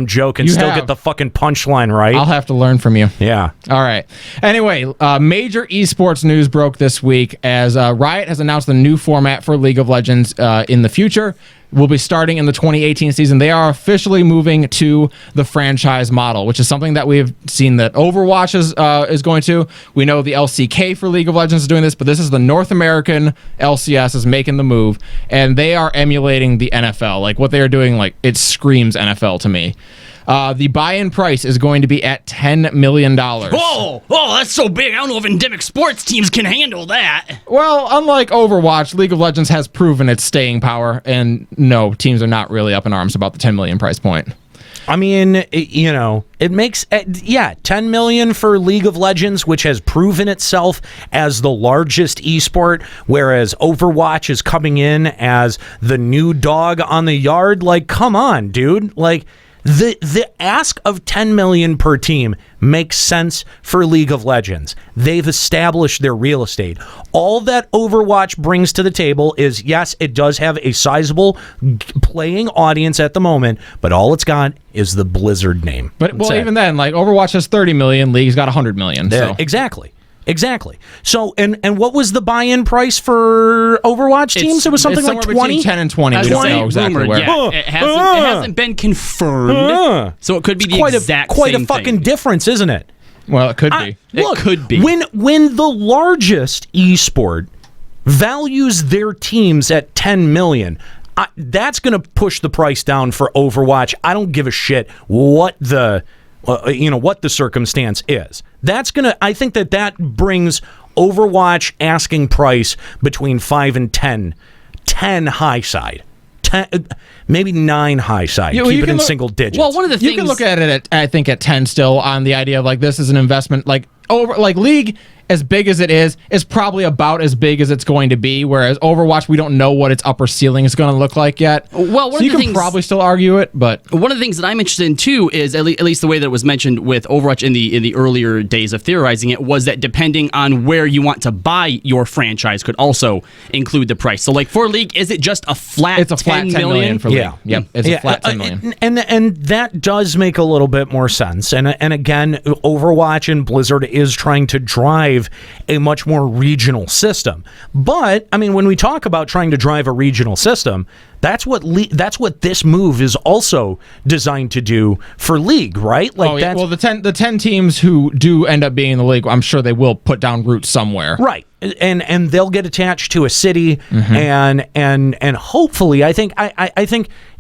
joke and still get the fucking punchline right. I'll have to learn from you. Yeah. All right. Anyway, major esports news broke this week as Riot has announced the new format for League of Legends in the future. Will be starting in the 2018 season. They are officially moving to the franchise model, which is something that we've seen that Overwatch is going to. We know the LCK for League of Legends is doing this, but this is the North American LCS is making the move, and they are emulating the NFL. Like what they are doing, like it screams NFL to me. The buy-in price is going to be at $10 million. Oh, that's so big. I don't know if endemic sports teams can handle that. Well, unlike Overwatch, League of Legends has proven its staying power, and no, teams are not really up in arms about the $10 million price point. I mean, it makes, $10 million for League of Legends, which has proven itself as the largest esport, whereas Overwatch is coming in as the new dog on the yard. Like, come on, dude. Like, the ask of $10 million per team makes sense for League of Legends. They've established their real estate. All that Overwatch brings to the table is, yes, it does have a sizable playing audience at the moment, but all it's got is the Blizzard name. But even then, like Overwatch has 30 million, League's got 100 million. So. Exactly. So, and what was the buy-in price for Overwatch teams? It was something like 20? Between 10 and 20. We don't know exactly rumored, where. Yeah. It hasn't been confirmed, so it could be the exact same thing. Quite a fucking difference, isn't it? Well, it could be. It could be. When the largest esport values their teams at $10 million, that's going to push the price down for Overwatch. I don't give a shit what the what the circumstance is. I think that brings Overwatch asking price between 5 and 10 high side. 10, maybe 9 high side. Keep it in single digits. Well, one of the things you can look at it at 10 still on the idea of like this is an investment like League as big as it is probably about as big as it's going to be, whereas Overwatch, we don't know what its upper ceiling is going to look like yet. Well, so you can probably still argue it, but one of the things that I'm interested in too is at least the way that it was mentioned with Overwatch in the earlier days of theorizing it was that depending on where you want to buy your franchise could also include the price. So like for League, is it just a flat? It's a flat $10 million for League. Yeah. Yep. It's a flat $10 million. And that does make a little bit more sense. And again, Overwatch and Blizzard is trying to drive a much more regional system. But I mean, when we talk about trying to drive a regional system, that's what this move is also designed to do for League, right? Like well, the 10 teams who do end up being in the League, I'm sure they will put down roots somewhere, right? And they'll get attached to a city, and hopefully, I think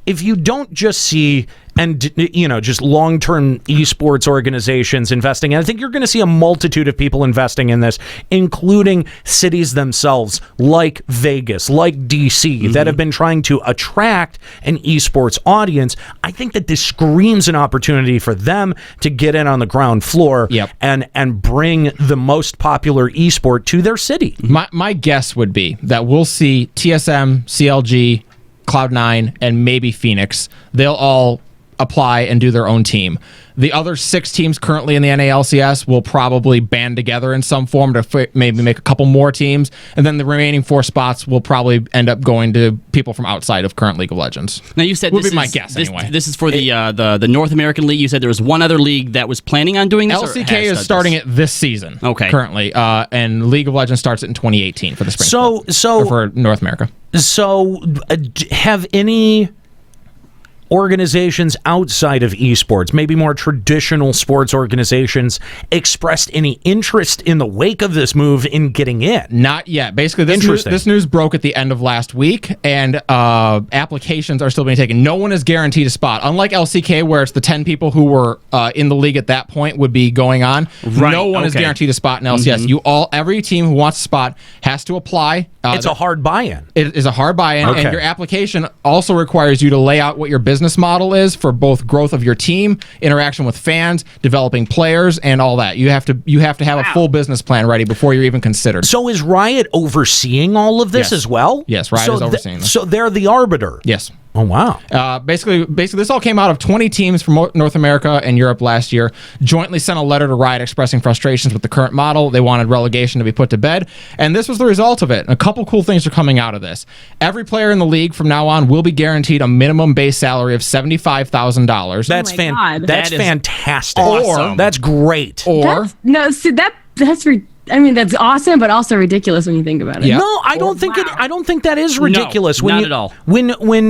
if you don't just see just long-term esports organizations investing, and I think you're going to see a multitude of people investing in this, including cities themselves like Vegas, like DC, that have been trying to attract an esports audience. I think that this screams an opportunity for them to get in on the ground floor and bring the most popular esport to their city. My guess would be that we'll see TSM, CLG, Cloud9, and maybe Phoenix. They'll all apply and do their own team. The other 6 teams currently in the NALCS will probably band together in some form to maybe make a couple more teams, and then the remaining 4 spots will probably end up going to people from outside of current League of Legends. Now you said would be my guess anyway. This is for the North American League. You said there was one other league that was planning on doing this. LCK is starting it this season. Okay, currently, and League of Legends starts it in 2018 for the spring. So for North America. So have any organizations outside of esports, maybe more traditional sports organizations, expressed any interest in the wake of this move in getting in? Not yet. Basically, this news broke at the end of last week, and applications are still being taken. No one is guaranteed a spot. Unlike LCK, where it's the 10 people who were in the league at that point would be going on. Right. No one is guaranteed a spot in LCS. Every team who wants a spot has to apply. It's a hard buy-in. It is a hard buy-in, and your application also requires you to lay out what your business model is for both growth of your team, interaction with fans, developing players, and all that. You have to have a full business plan ready before you're even considered. So is Riot overseeing all of this as well? Yes, Riot is overseeing this. So they're the arbiter. Yes. Oh, wow. Basically, this all came out of 20 teams from North America and Europe last year, jointly sent a letter to Riot expressing frustrations with the current model. They wanted relegation to be put to bed, and this was the result of it. And a couple cool things are coming out of this. Every player in the league from now on will be guaranteed a minimum base salary of $75,000. That's That is fantastic. awesome. That's great. Or that's awesome, but also ridiculous when you think about it. Yeah. No, I don't think I don't think that is ridiculous. No, not at all. When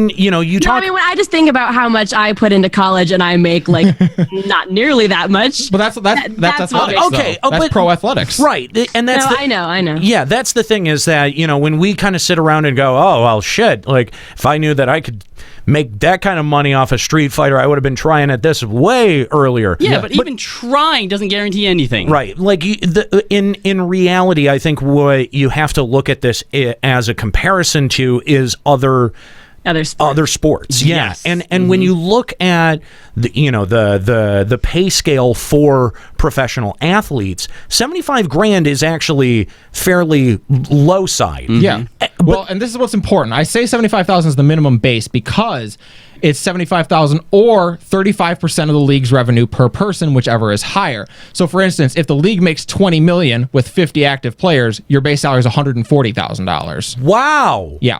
you No, talk. when I just think about how much I put into college and I make not nearly that much. but that's athletics. Okay, though. That's but- pro athletics. Right, and that's No, I know. Yeah, that's the thing is that when we kind of sit around and go, oh well, shit. Like if I knew that I could make that kind of money off a Street Fighter, I would have been trying at this way earlier. Yeah, but even trying doesn't guarantee anything. Right. Like in reality, I think what you have to look at this as a comparison to is other sports. Yeah. Yes. And when you look at the pay scale for professional athletes, $75,000 is actually fairly low side. Yeah. Well, and this is what's important. I say 75,000 is the minimum base because it's 75,000 or 35% of the league's revenue per person, whichever is higher. So, for instance, if the league makes 20 million with 50 active players, your base salary is $140,000. Wow. Yeah.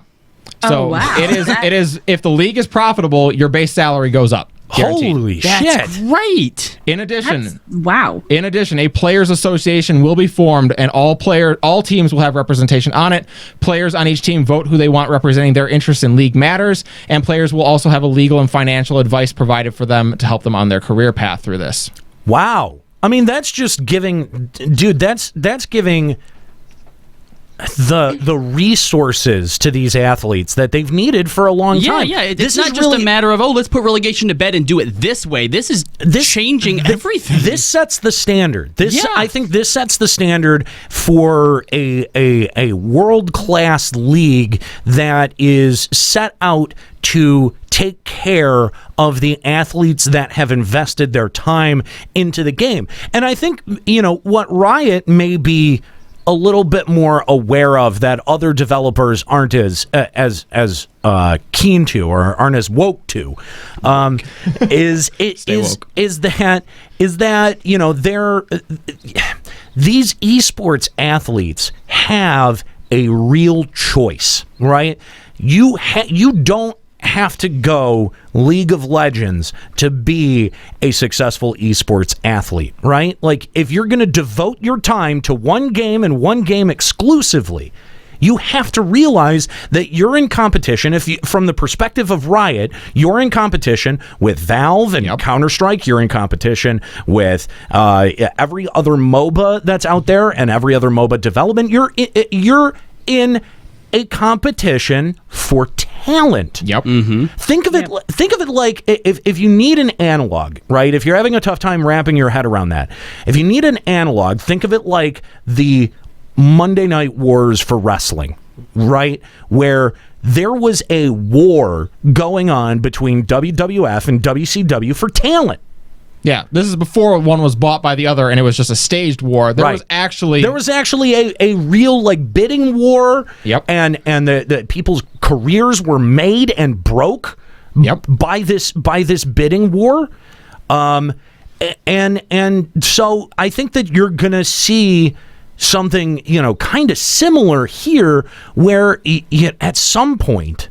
So wow. it is if the league is profitable, your base salary goes up. Guaranteed. Holy That's shit. great. In addition, Wow. a players association will be formed, and all teams will have representation on it. Players on each team vote who they want representing their interests in league matters, and players will also have a legal and financial advice provided for them to help them on their career path through this. Wow. I mean, that's just giving, dude. That's giving the resources to these athletes that they've needed for a long time. Yeah. It's This not is just really a matter of, let's put relegation to bed and do it this way. This is changing everything. This sets the standard. Yeah. I think this sets the standard for a world-class league that is set out to take care of the athletes that have invested their time into the game. And I think, what Riot may be a little bit more aware of that other developers aren't as keen to or aren't as woke to, is that these esports athletes have a real choice, right? You don't have to go League of Legends to be a successful esports athlete, right? Like, if you're going to devote your time to one game and one game exclusively, you have to realize that you're in competition. From the perspective of Riot, you're in competition with Valve and Counter-Strike. You're in competition with every other MOBA that's out there and every other MOBA development. You're in a competition for talent. Yep. Mm-hmm. Think of it like if you need an analog, right? If you're having a tough time wrapping your head around that, if you need an analog, think of it like the Monday Night Wars for wrestling, right? Where there was a war going on between WWF and WCW for talent. Yeah, this is before one was bought by the other, and it was just a staged war. There was actually a real bidding war. Yep. And the people's careers were made and broke. Yep. By this bidding war. And so I think that you're gonna see something kind of similar here, where at some point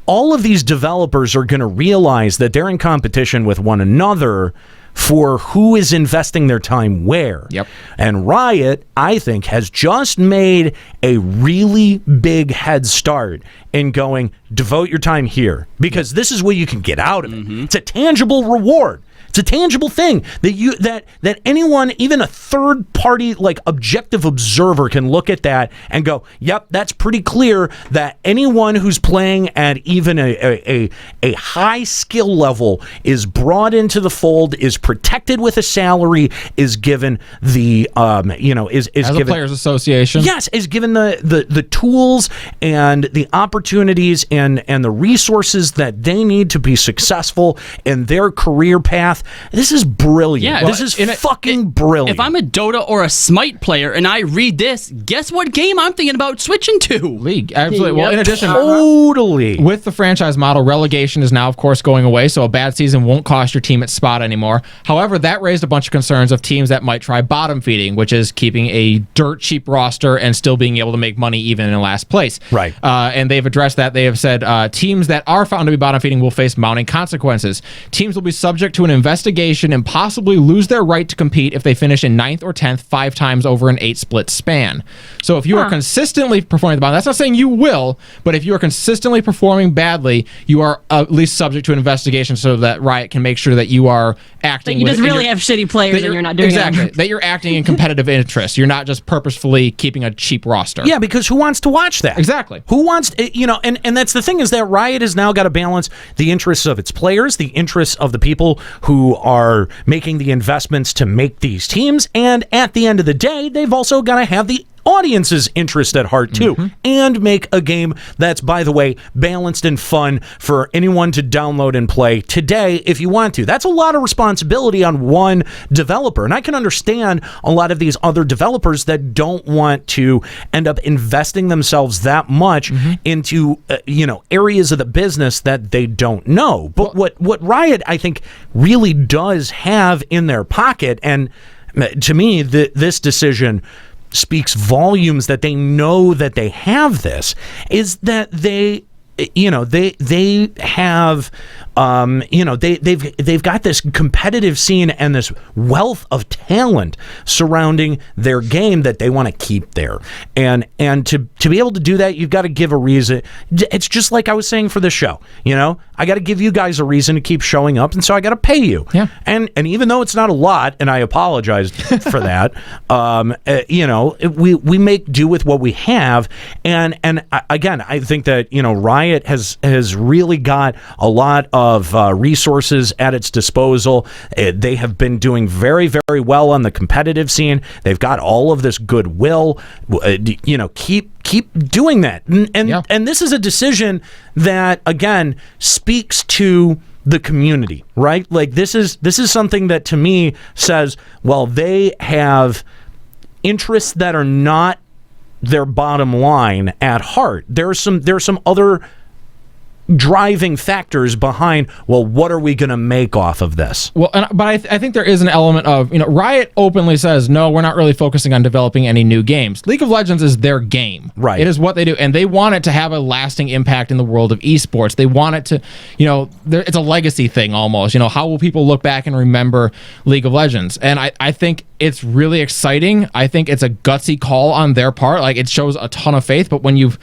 all of these developers are going to realize that they're in competition with one another for who is investing their time where. Yep. And Riot, I think, has just made a really big head start in going, devote your time here, because this is what you can get out of it. It's a tangible reward. It's a tangible thing that anyone, even a third party objective observer, can look at that and go, yep, that's pretty clear that anyone who's playing at even a high skill level is brought into the fold, is protected with a salary, is given the is as given a players association. Yes, is given the tools and the opportunities and the resources that they need to be successful in their career path. path. This is brilliant. Yeah, this is fucking brilliant. If I'm a Dota or a Smite player and I read this, guess what game I'm thinking about switching to? League. Absolutely. Well, in addition, totally. with the franchise model, relegation is now, of course, going away, so a bad season won't cost your team its spot anymore. However, that raised a bunch of concerns of teams that might try bottom feeding, which is keeping a dirt cheap roster and still being able to make money even in last place. Right. And they've addressed that. They have said teams that are found to be bottom feeding will face mounting consequences. Teams will be subject to an investigation and possibly lose their right to compete if they finish in 9th or 10th 5 times over an 8-split span. So if you are consistently performing at the bottom, that's not saying you will, but if you are consistently performing badly, you are at least subject to an investigation so that Riot can make sure that you are acting. You just really have shitty players and you're not doing exactly that you're acting in competitive interest. You're not just purposefully keeping a cheap roster. Yeah, because who wants to watch that? Exactly. Who wants, and that's the thing, is that Riot has now got to balance the interests of its players, the interests of the people who are making the investments to make these teams, and at the end of the day, they've also got to have the audience's interest at heart too, and make a game that's, by the way, balanced and fun for anyone to download and play today if you want to. That's a lot of responsibility on one developer, and I can understand a lot of these other developers that don't want to end up investing themselves that much into areas of the business that they don't know. But what Riot, I think, really does have in their pocket, and to me, this decision speaks volumes that they know that they have this, is that they have they've got this competitive scene and this wealth of talent surrounding their game that they want to keep there, and to be able to do that, you've got to give a reason. It's just like I was saying for the show, I got to give you guys a reason to keep showing up, and so I got to pay you. Yeah. And even though it's not a lot, and I apologize for that, we make do with what we have, and again, I think that Riot has really got a lot of resources at its disposal. They have been doing very, very well on the competitive scene. They've got all of this goodwill. Keep doing that. And this is a decision that, again, speaks to the community, right? Like this is something that to me says, well, they have interests that are not their bottom line at heart. There's some other driving factors behind, well, what are we going to make off of this? Well, but I think there is an element of, Riot openly says, no, we're not really focusing on developing any new games. League of Legends is their game. Right. It is what they do, and they want it to have a lasting impact in the world of esports. They want it to, it's a legacy thing almost. How will people look back and remember League of Legends? And I think it's really exciting. I think it's a gutsy call on their part. Like, it shows a ton of faith, but when you've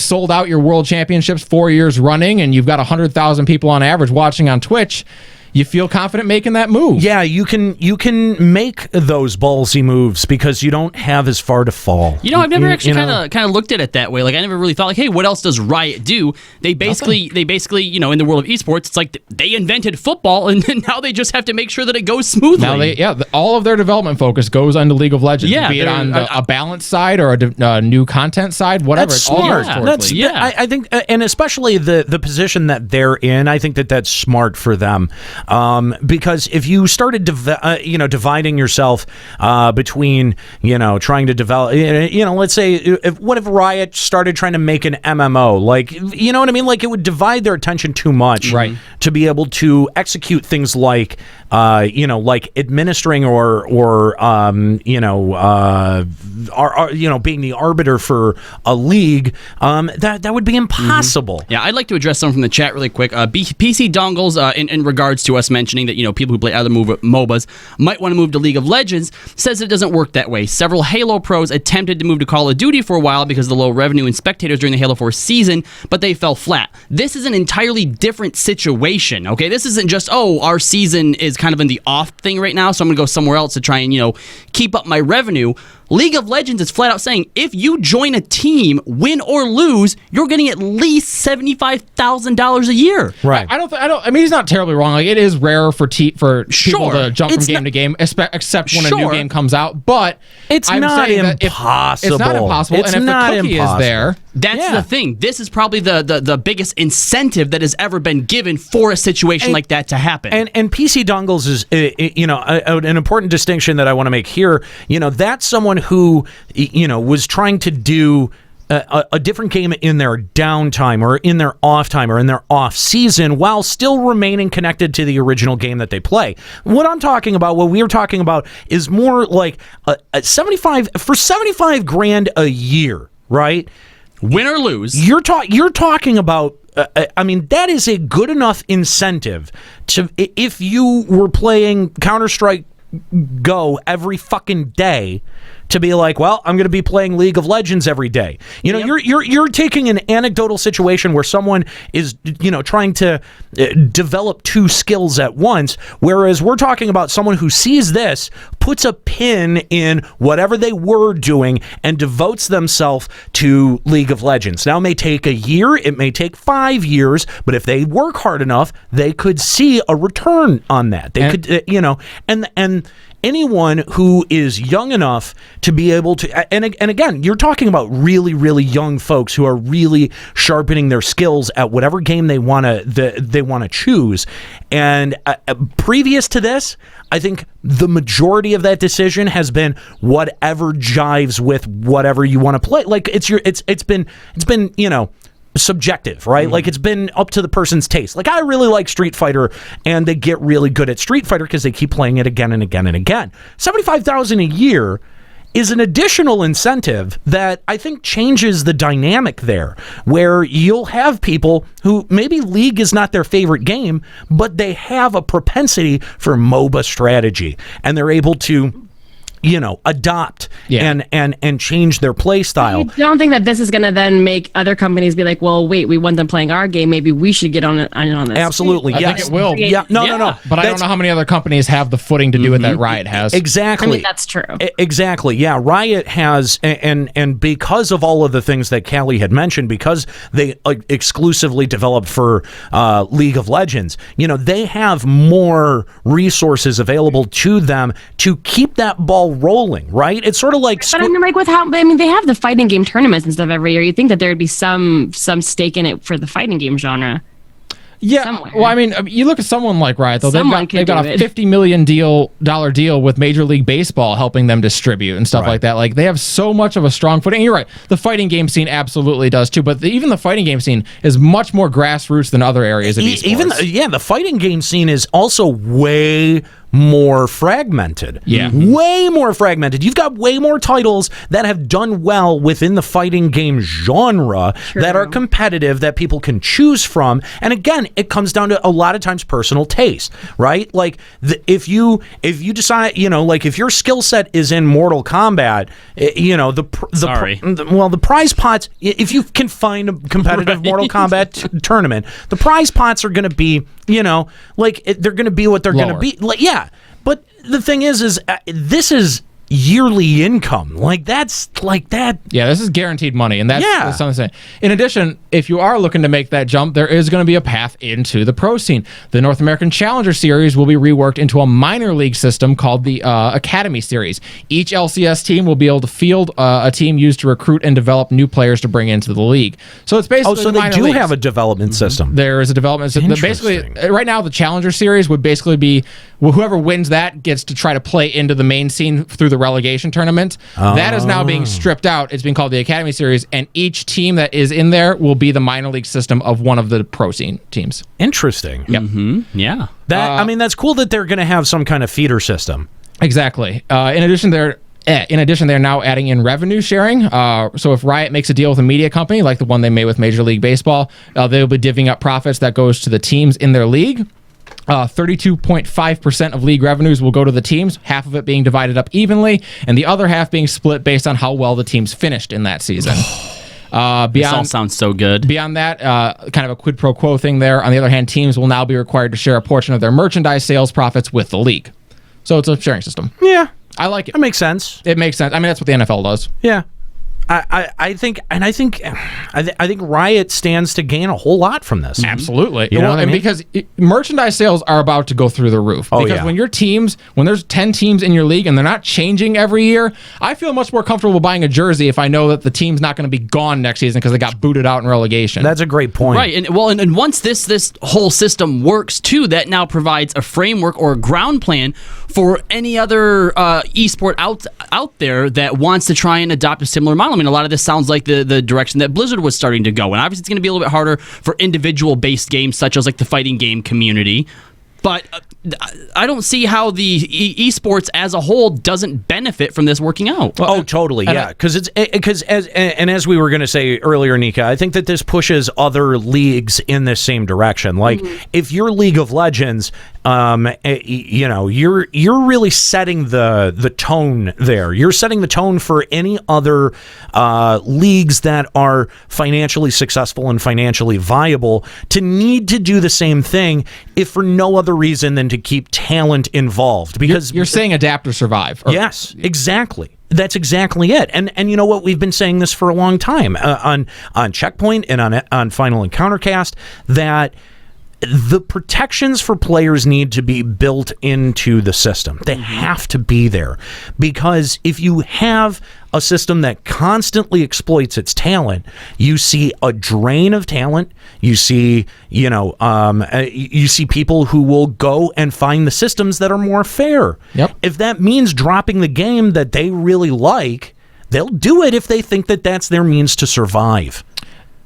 sold out your world championships 4 years running and you've got 100,000 people on average watching on Twitch, you feel confident making that move. Yeah, you can make those ballsy moves because you don't have as far to fall. I've never actually kind of looked at it that way. Like, I never really thought, like, hey, what else does Riot do? They basically, in the world of esports, it's like they invented football, and now they just have to make sure that it goes smoothly. Now all of their development focus goes onto League of Legends. Yeah, be it on a balance side or a new content side, whatever. That's smart. I think, and especially the position that they're in, I think that's smart for them. Because if you started dividing yourself between trying to develop, let's say what if Riot started trying to make an MMO, like, you know what I mean, like it would divide their attention too much, right, to be able to execute things like like administering or being the arbiter for a league. That would be impossible. Yeah, I'd like to address some from the chat really quick. PC Dongles, in regards to us mentioning that people who play other MOBAs might want to move to League of Legends, says it doesn't work that way. Several Halo pros attempted to move to Call of Duty for a while because of the low revenue and spectators during the Halo 4 season, but they fell flat. This is an entirely different situation, okay? This isn't just, our season is kind of in the off thing right now, so I'm going to go somewhere else to try and, keep up my revenue. League of Legends is flat out saying if you join a team, win or lose, you're getting at least $75,000 a year. Right. I mean, he's not terribly wrong. Like, it is rare for people to jump from game to game, except when a new game comes out. But it's not impossible. It's not impossible. And if the cookie is there, that's the thing. This is probably the biggest incentive that has ever been given for a situation like that to happen. And PC Dongles is, an important distinction that I want to make here. That's someone who, was trying to do a different game in their downtime or in their off time or in their off season while still remaining connected to the original game that they play. What we're talking about is more like a 75 grand a year, right? Win or lose. You're talking about, that is a good enough incentive to, if you were playing Counter-Strike Go every fucking day, to be like, well, I'm going to be playing League of Legends every day. You're taking an anecdotal situation where someone is, trying to develop two skills at once, whereas we're talking about someone who sees this, puts a pin in whatever they were doing, and devotes themselves to League of Legends. Now, it may take a year, it may take 5 years, but if they work hard enough, they could see a return on that. They could, and anyone who is young enough to be able to, and again, you're talking about really, really young folks who are really sharpening their skills at whatever game they want to choose. And previous to this, I think the majority of that decision has been whatever jives with whatever you want to play. Like it's been subjective, right? Like it's been up to the person's taste. Like I really like Street Fighter, and they get really good at Street Fighter because they keep playing it again and again and again. $75,000 a year is an additional incentive that I think changes the dynamic there, where you'll have people who maybe League is not their favorite game, but they have a propensity for MOBA strategy, and they're able to adopt and change their play style. I don't think that this is going to then make other companies be like, well, wait, we want them playing our game. Maybe we should get on this. Absolutely, yes. I think it will. Yeah, no. But I don't know how many other companies have the footing to do it that Riot has. Exactly. I mean, that's true. Exactly. Yeah, Riot has, and because of all of the things that Callie had mentioned, because they exclusively developed for League of Legends, they have more resources available to them to keep that ball rolling, right? It's sort of like, but I mean, they have the fighting game tournaments and stuff every year. You'd think that there would be some stake in it for the fighting game genre. Yeah, somewhere. Well, I mean, you look at someone like Riot, though. They've got a $50 million deal with Major League Baseball helping them distribute and stuff like that. Like, they have so much of a strong footing. And you're right, the fighting game scene absolutely does too, but even the fighting game scene is much more grassroots than other areas of esports. The fighting game scene is also way more fragmented. Yeah. Way more fragmented. You've got way more titles that have done well within the fighting game genre that are competitive, that people can choose from. And again, it comes down to a lot of times personal taste, right? Like if you decide, if your skill set is in Mortal Kombat, the prize pots, if you can find a competitive Mortal Kombat tournament, the prize pots are going to be, they're going to be what they're going to be. Like, yeah. But the thing is this is yearly income. Like that's like that. Yeah, this is guaranteed money, and that's something. In addition, if you are looking to make that jump, there is going to be a path into the pro scene. The North American Challenger Series will be reworked into a minor league system called the Academy Series. Each LCS team will be able to field a team used to recruit and develop new players to bring into the league. So it's basically so they do have a development system. There is a development system. Basically, right now the Challenger Series would basically be whoever wins that gets to try to play into the main scene through the relegation tournament. That is now being stripped out. It's being called the Academy Series, and each team that is in there will be the minor league system of one of the pro scene teams. Interesting. Yep. Mm-hmm. Yeah. That's cool that they're going to have some kind of feeder system. Exactly. In addition, they're now adding in revenue sharing. So if Riot makes a deal with a media company like the one they made with Major League Baseball, they'll be divvying up profits that goes to the teams in their league. 32.5% of league revenues will go to the teams, half of it being divided up evenly, and the other half being split based on how well the teams finished in that season. This all sounds so good. Beyond that, kind of a quid pro quo thing there. On the other hand, teams will now be required to share a portion of their merchandise sales profits with the league. So it's a sharing system. Yeah. I like it. That makes sense. It makes sense. I mean, that's what the NFL does. Yeah. I think Riot stands to gain a whole lot from this. Absolutely. You know what I mean? Because merchandise sales are about to go through the roof. Oh, because yeah. when there's 10 teams in your league and they're not changing every year, I feel much more comfortable buying a jersey if I know that the team's not going to be gone next season because they got booted out in relegation. That's a great point. Right, and once this whole system works too, that now provides a framework or a ground plan for any other esport out there that wants to try and adopt a similar model. I mean, a lot of this sounds like the direction that Blizzard was starting to go, and obviously it's going to be a little bit harder for individual-based games such as like the fighting game community. But I don't see how the esports as a whole doesn't benefit from this working out. Oh, totally, yeah. Because as we were going to say earlier, Nika, I think that this pushes other leagues in this same direction. Like, if you're League of Legends, you're really setting the tone there. You're setting the tone for any other leagues that are financially successful and financially viable to need to do the same thing, if for no other reason than to keep talent involved. Because you're saying adapt or survive. Yes, exactly. That's exactly it. And you know what? We've been saying this for a long time on Checkpoint and on Final Encountercast, that the protections for players need to be built into the system. They have to be there, because if you have a system that constantly exploits its talent, you see a drain of talent. You see, you see people who will go and find the systems that are more fair. Yep. If that means dropping the game that they really like, they'll do it if they think that that's their means to survive.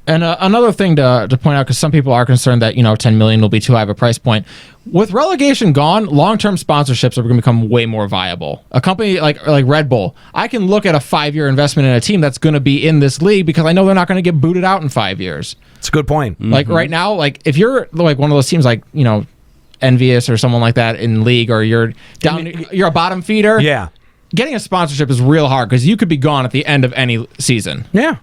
And another thing to point out, because some people are concerned that 10 million will be too high of a price point. With relegation gone, long-term sponsorships are going to become way more viable. A company like Red Bull, I can look at a 5-year investment in a team that's going to be in this league because I know they're not going to get booted out in 5 years. It's a good point. Like right now, like if you're like one of those teams like Envious or someone like that in league, or you're a bottom feeder. Yeah, getting a sponsorship is real hard because you could be gone at the end of any season. Yeah.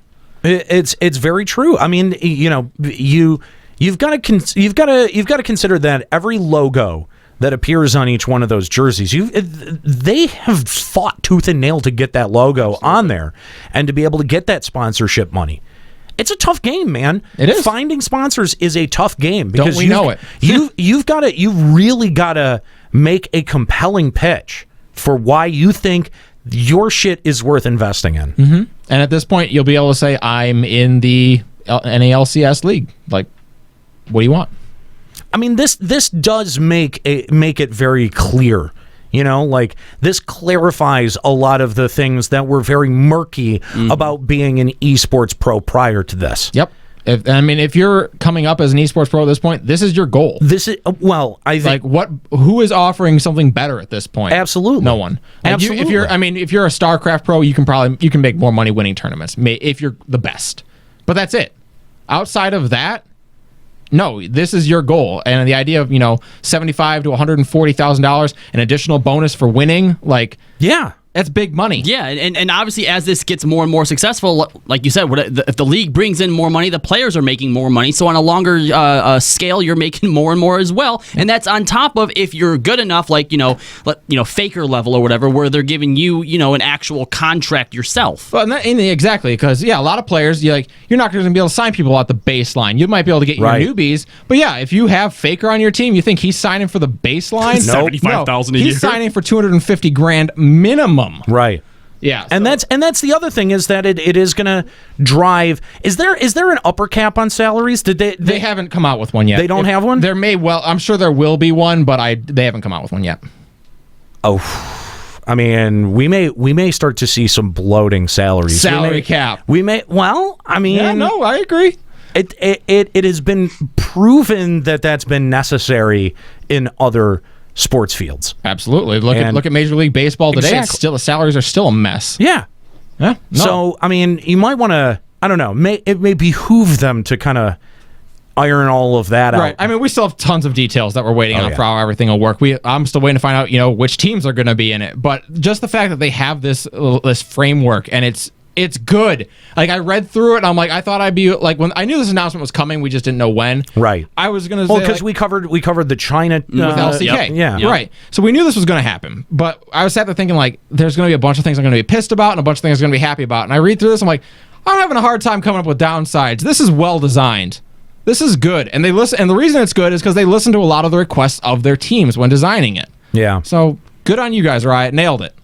It's very true. I mean, you've got to consider that every logo that appears on each one of those jerseys, they have fought tooth and nail to get that logo on there and to be able to get that sponsorship money. It's a tough game, man. It is. Finding sponsors is a tough game because Don't we know it? you've really got to make a compelling pitch for why you think your shit is worth investing in. Mm-hmm. And at this point, you'll be able to say, I'm in the LCS league. Like, what do you want? I mean, this does make it very clear. Like, this clarifies a lot of the things that were very murky about being an esports pro prior to this. Yep. If you're coming up as an esports pro at this point, this is your goal. This is I think who is offering something better at this point? Absolutely, no one. Absolutely. If you're a StarCraft pro, you can make more money winning tournaments if you're the best. But that's it. Outside of that, no, this is your goal. And the idea of $75,000 to $140,000, an additional bonus for winning, yeah. That's big money. Yeah, and obviously as this gets more and more successful, like you said, if the league brings in more money, the players are making more money. So on a longer scale, you're making more and more as well. And that's on top of if you're good enough, like Faker level or whatever, where they're giving you an actual contract yourself. Well, exactly, because a lot of players you're not going to be able to sign people at the baseline. You might be able to get your newbies, but if you have Faker on your team, you think he's signing for the baseline? $75,000 a year. He's signing for $250,000 minimum. Right. Yeah. And that's the other thing, is that it is going to drive. Is there an upper cap on salaries? Did they haven't come out with one yet. They don't have one? I'm sure there will be one, but they haven't come out with one yet. Oh. I mean, we may start to see some bloating salaries. Salary cap. We may. Well, I mean, yeah, no, I agree. It has been proven that that's been necessary in other sports fields. Absolutely. Look at Major League Baseball today. Exactly. The salaries are still a mess. Yeah. Yeah. No. So, I mean, you might want to, I don't know, it may behoove them to kind of iron all of that out. Right. I mean, we still have tons of details that we're waiting on for how everything will work. I'm still waiting to find out, which teams are going to be in it. But just the fact that they have this framework and it's It's good. Like, I read through it, and I'm like, I thought I'd be like, when I knew this announcement was coming, we just didn't know when. Right. I was gonna say, Well, because we covered the China with LCK. Yeah. Right. So we knew this was going to happen, but I was sat there thinking, like, there's going to be a bunch of things I'm going to be pissed about and a bunch of things I'm going to be happy about. And I read through this, I'm like, I'm having a hard time coming up with downsides. This is well designed. This is good. And they listen, and the reason it's good is because they listen to a lot of the requests of their teams when designing it. Yeah. So good on you guys, Riot. Nailed it.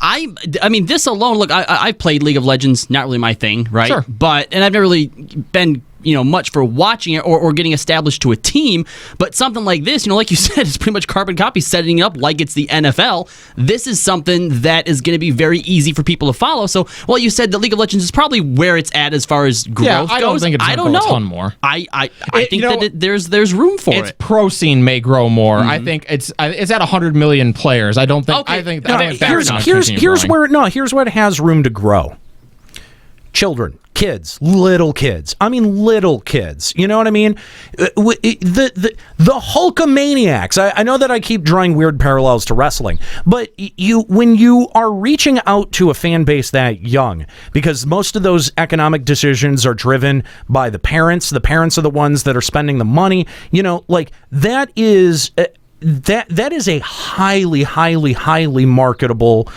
I mean, this alone, look, I've played League of Legends, not really my thing, right? Sure. And I've never really been, much for watching it or getting established to a team, but something like this, like you said, is pretty much carbon copy, setting it up like it's the NFL. This is something that is going to be very easy for people to follow. So, well, you said that League of Legends is probably where it's at as far as growth goes. I don't think it's going to grow a ton more. I think that there's room for its it. pro scene may grow more. I think it's at 100 million players. I don't think. Okay. I think. No, I think that's here's where it has room to grow. Children, kids, little kids. I mean, little kids. You know what I mean? The Hulkamaniacs. I know that I keep drawing weird parallels to wrestling, but when you are reaching out to a fan base that young, because most of those economic decisions are driven by the parents. The parents are the ones that are spending the money. Like that is that is a highly, highly, highly marketable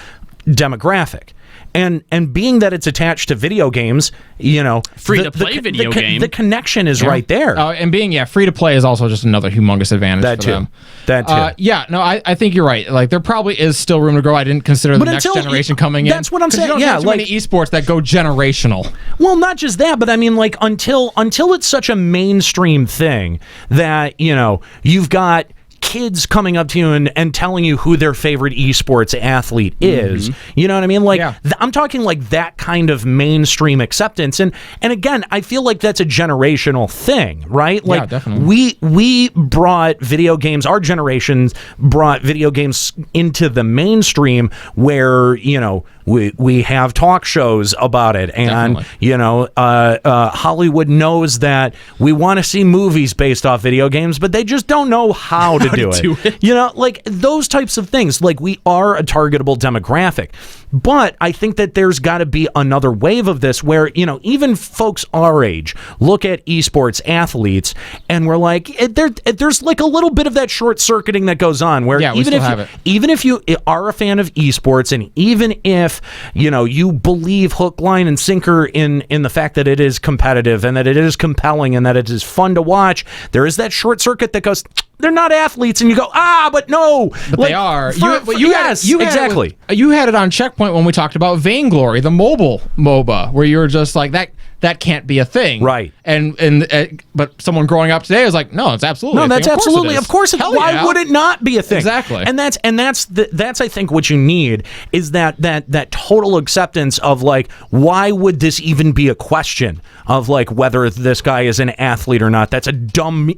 demographic. And being that it's attached to video games, free to play video game, the connection is right there. And being free to play is also just another humongous advantage for them. That too. I think you're right. Like there probably is still room to grow. I didn't consider the next generation coming in. That's what I'm saying. You don't have too many esports that go generational. Well, not just that, but I mean, like until it's such a mainstream thing that you've got kids coming up to you and telling you who their favorite esports athlete is. You know what I mean? Like I'm talking like that kind of mainstream acceptance. And again, I feel like that's a generational thing, right? Like definitely. We brought video games, our generations brought video games into the mainstream where, we have talk shows about it, and Hollywood knows that we want to see movies based off video games, but they just don't know how to do it. Like those types of things. Like we are a targetable demographic, but I think that there's got to be another wave of this where even folks our age look at esports athletes, and we're like, there's like a little bit of that short circuiting that goes on where even if you are a fan of esports, and even if you believe hook, line, and sinker in the fact that it is competitive and that it is compelling and that it is fun to watch, there is that short circuit that goes, they're not athletes, and you go, but no, but they are. You had it on Checkpoint when we talked about Vainglory, the mobile MOBA, where you were just like that can't be a thing, right? But someone growing up today is like, no, it's absolutely no, that's absolutely, of course. Why would it not be a thing? Exactly, and that's I think what you need is that total acceptance of like, why would this even be a question of like whether this guy is an athlete or not? That's a dumb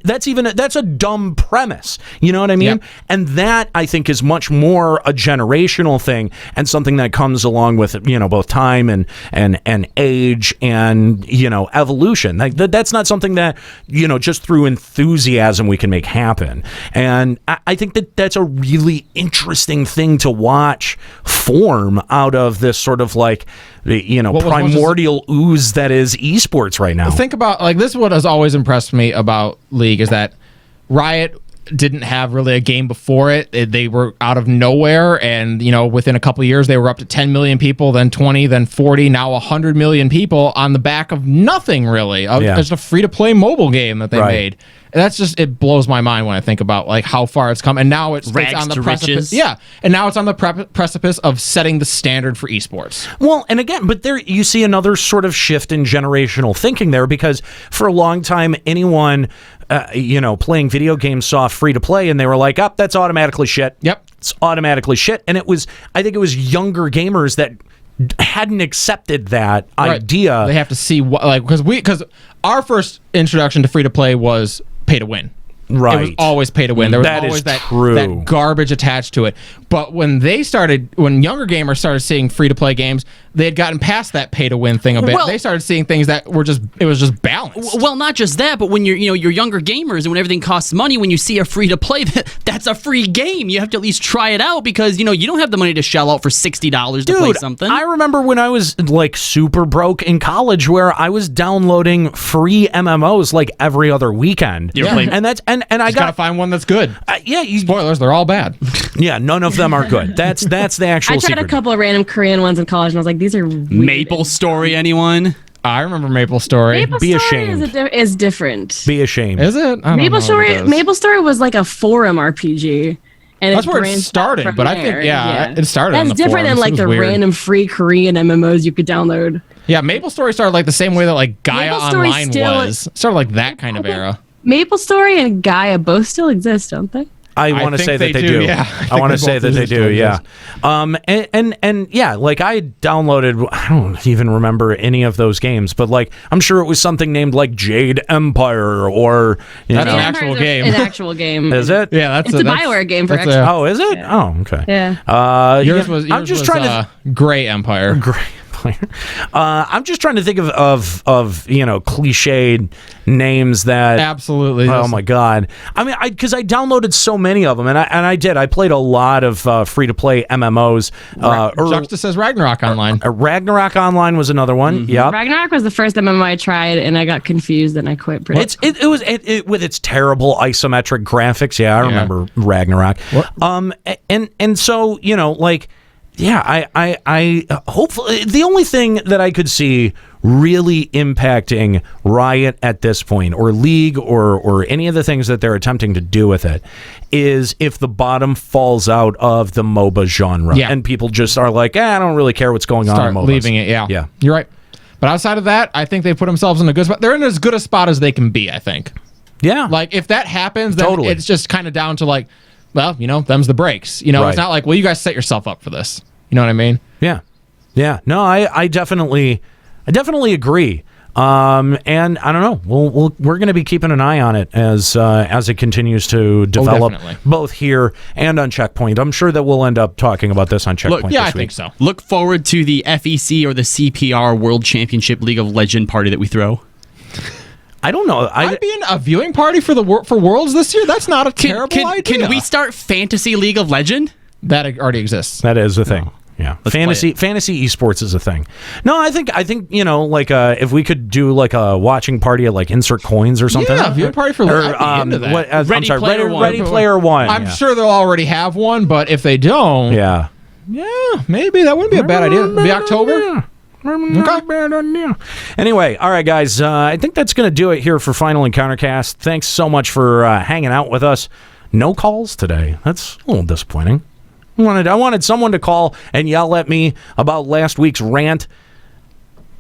premise. You know what I mean? Yep. And that I think is much more a generational thing and something that comes along with both time and age and evolution. Like that's not something that just through enthusiasm we can make happen. And I think that's a really interesting thing to watch form out of this sort of like primordial ooze that is esports right now. Think about this is what has always impressed me about League is that Riot didn't have really a game before it. They were out of nowhere, and within a couple of years they were up to 10 million people, then 20, then 40, now 100 million people on the back of nothing really. Just a free-to-play mobile game that they made. And that's just, it blows my mind when I think about like how far it's come, and now it's on the precipice. Yeah, and now it's on the precipice of setting the standard for esports. Well, and again, but there you see another sort of shift in generational thinking there, because for a long time anyone playing video games saw free to play and they were like, that's automatically shit. Yep, it's automatically shit. And I think it was younger gamers that hadn't accepted that idea. They have to see what because our first introduction to free to play was pay to win. Right. It was always pay to win. There was That is always true. that garbage attached to it. But when younger gamers started seeing free to play games, they had gotten past that pay to win thing a bit. Well- They started seeing things that it was just balanced. Well, not just that, but when you're younger gamers and when everything costs money, when you see a free to play, that's a free game. You have to at least try it out because you don't have the money to shell out for $60 to play something. I remember when I was like super broke in college, where I was downloading free MMOs like every other weekend. You're playing- and that's and I Gotta got find one that's good. Spoilers, they're all bad. yeah, none of them are good. That's the actual I tried secret. a couple of random Korean ones in college, and I was like, these are weird. Maple Story, anyone? I remember Maple Story. Maple Be Story ashamed. is different. Be ashamed. Is it? I don't know Maple what Story. it is. Maple Story was like a forum RPG. And That's where it branched out started, from but I think, there. it started on That's the different than forums. like It was the weird. random free Korean MMOs you could download. Yeah, Maple Story started like the same way that like Gaia Maple Story Online still- was. Started like that kind of era. Maple Story and Gaia both still exist, don't they? I want to think say that they they do, do. yeah. I want to think say they that both they do do. still Yeah. And yeah, like I downloaded. I don't even remember any of those games, but like I'm sure it was something named like Jade Empire or That's know. an actual game. An actual game. Is it? Yeah, It's a Bioware game for that's Xbox. Oh, is it? Oh, okay. Yeah. Yours was. I'm just trying to. Gray Empire. Great player. I'm just trying to think of cliched names that. Absolutely. Oh my God! I mean, because I downloaded so many of them, and I did. I played a lot of free to play MMOs. Juxta says Ragnarok Online. Ragnarok Online was another one. Mm-hmm. Yep. Ragnarok was the first MMO I tried, and I got confused, and I quit. Pretty It was with its terrible isometric graphics. Yeah, I remember Ragnarok. And so like. Yeah, I hopefully the only thing that I could see really impacting Riot at this point, or League, or any of the things that they're attempting to do with it, is if the bottom falls out of the MOBA genre, Yeah. and people just are like, I don't really care what's going on Start in MOBAs. leaving it. Yeah. Yeah. You're right. But outside of that, I think they put themselves in a good spot. They're in as good a spot as they can be, I think. Yeah. Like, if that happens, then Totally. it's just kind of down to like, well, them's the breaks. Right. It's not like, well, you guys set yourself up for this. You know what I mean? Yeah. No, I definitely agree. And I don't know. We're going to be keeping an eye on it as it continues to develop, definitely. both here and on Checkpoint. I'm sure that we'll end up talking about this on Checkpoint. Yeah, this I week. think so. Look forward to the FEC or the CPR World Championship League of Legend party that we throw. I don't know. I'd be in a viewing party for Worlds this year. That's not a terrible idea. Can we start Fantasy League of Legend? That already exists. That is a thing. Yeah, Let's fantasy esports is a thing. No, I think like if we could do like a watching party at like Insert Coins or something. Yeah, viewing party for I'd be into that. I'm Ready sorry, Player One. Ready Player One. I'm yeah. sure they'll already have one, but if they don't, Yeah. maybe that wouldn't be a bad idea. It'd be October. Anyway, all right, guys. I think that's going to do it here for Final Encountercast. Thanks so much for hanging out with us. No calls today. That's a little disappointing. I wanted someone to call and yell at me about last week's rant